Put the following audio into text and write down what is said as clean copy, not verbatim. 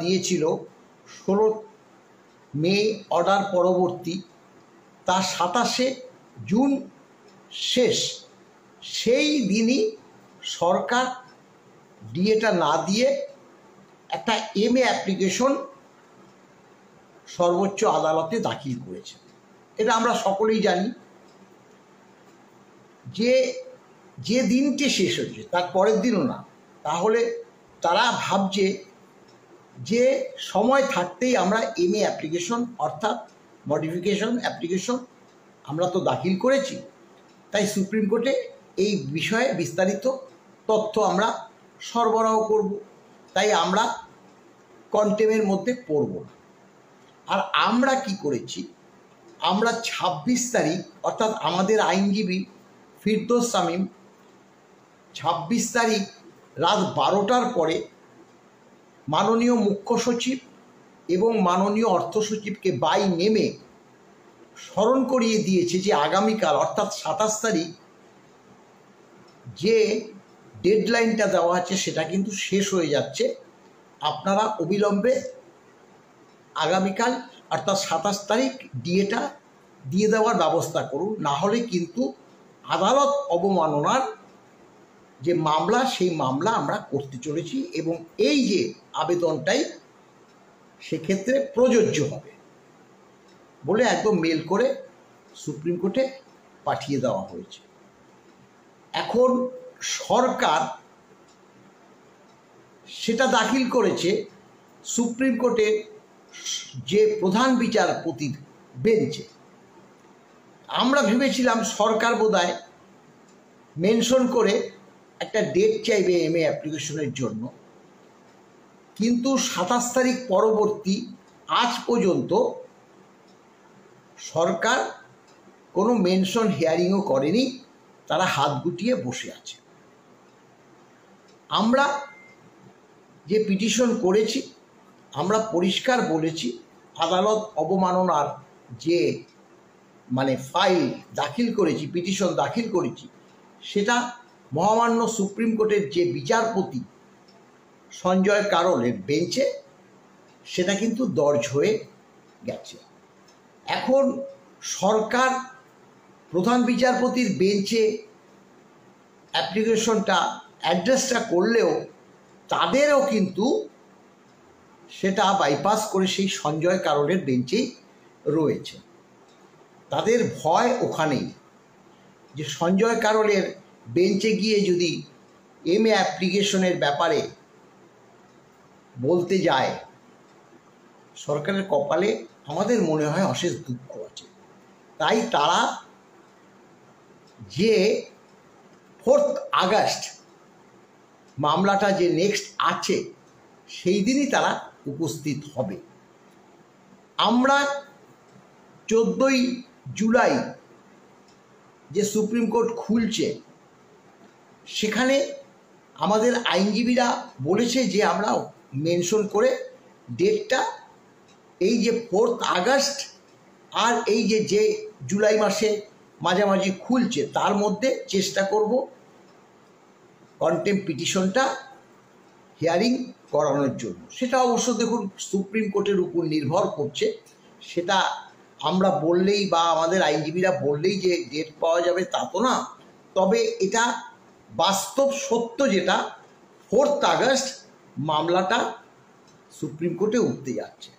দিয়েছিল 16 মে অর্ডার পরবর্তী, তার 27শে জুন শেষ। সেই দিনই সরকার ডিএটা না দিয়ে একটা এমএ অ্যাপ্লিকেশন সর্বোচ্চ আদালতে দাখিল করেছে। এটা আমরা সকলেই জানি যে যে দিনটি শেষ হয়েছে তার পরের দিনও না। তাহলে তারা ভাবছে যে সময় থাকতেই আমরা এমএ অ্যাপ্লিকেশন অর্থাৎ মডিফিকেশন অ্যাপ্লিকেশন আমরা তো দাখিল করেছি, তাই সুপ্রিম কোর্টে এই বিষয়ে বিস্তারিত তথ্য আমরা সরবরাহ করব, তাই আমরা কন্টেমের মধ্যে পড়ব না। আর আমরা কি করেছি, আমরা 26 তারিখ অর্থাৎ আমাদের আইনজীবী ফিরদৌস শামীম 26 তারিখ রাত 12টার পরে মাননীয় মুখ্য সচিব এবং মাননীয় অর্থ সচিবকে বাই নেমে স্মরণ করিয়ে দিয়েছে যে আগামীকাল অর্থাৎ 27 তারিখ যে ডেডলাইনটা দেওয়া আছে সেটা কিন্তু শেষ হয়ে যাচ্ছে। আপনারা অবিলম্বে আগামীকাল অর্থাৎ 27 তারিখ ডিএটা দিয়ে দেওয়ার ব্যবস্থা করুন, না হলে কিন্তু আদালত অবমাননার যে মামলা সেই মামলা আমরা করতে চলেছি এবং এই যে আবেদনটাই সেক্ষেত্রে প্রযোজ্য হবে বলে একদম মেল করে সুপ্রিম কোর্টে পাঠিয়ে দেওয়া হয়েছে। এখন সরকার সেটা দাখিল করেছে সুপ্রিম কোর্টের যে প্রধান বিচারপতির বেঞ্চে। আমরা ভেবেছিলাম সরকার বোধহয় মেনশন করে একটা ডেট চাইবে এমএ অ্যাপ্লিকেশনের জন্য, কিন্তু 27 তারিখ পরবর্তী আজ পর্যন্ত সরকার কোনো মেনশন হিয়ারিংও করেনি, তারা হাত গুটিয়ে বসে আছে। আমরা যে পিটিশন করেছি আমরা পরিষ্কার বলেছি আদালত অবমাননার যে ফাইল দাখিল করেছি, পিটিশন দাখিল করেছি, সেটা মহামান্য সুপ্রিম কোর্টের যে বিচারপতি সঞ্জয় কারোলের বেঞ্চে সেটা কিন্তু দর্জ হয়ে গেছে। এখন সরকার প্রধান বিচারপতির বেঞ্চে অ্যাপ্লিকেশনটা অ্যাড্রেসটা করলেও তাদেরও কিন্তু সেটা বাইপাস করে সেই সঞ্জয় কারোলের বেঞ্চেই রয়েছে। তাদের ভয় ওখানেই যে সঞ্জয় কারোলের বেঞ্চে গিয়ে যদি এমএ অ্যাপ্লিকেশনের ব্যাপারে বলতে যায়, সরকারের কপালে আমাদের মনে হয় অশেষ দুঃখ আছে। তাই তারা যে 4 আগস্ট মামলাটা যে নেক্সট আছে সেই দিনই তারা উপস্থিত হবে। আমরা 14ই জুলাই যে সুপ্রিম কোর্ট খুলছে সেখানে আমাদের আইনজীবীরা বলেছে যে আমরা মেনশন করে ডেটটা এই যে 4 আগস্ট আর এই যে জুলাই মাসে মাঝামাঝি খুলছে তার মধ্যে চেষ্টা করব কন্টেম্প পিটিশনটা হিয়ারিং করানোর জন্য। সেটা অবশ্য দেখুন সুপ্রিম কোর্টের উপর নির্ভর করছে, সেটা আমরা বললেই বা আমাদের আইনজীবীরা বললেই যে ডেট পাওয়া যাবে তা তো না। তবে এটা বাস্তব সত্য যেটা 4 আগস্ট মামলাটা সুপ্রিম কোর্টে উঠতে যাচ্ছে।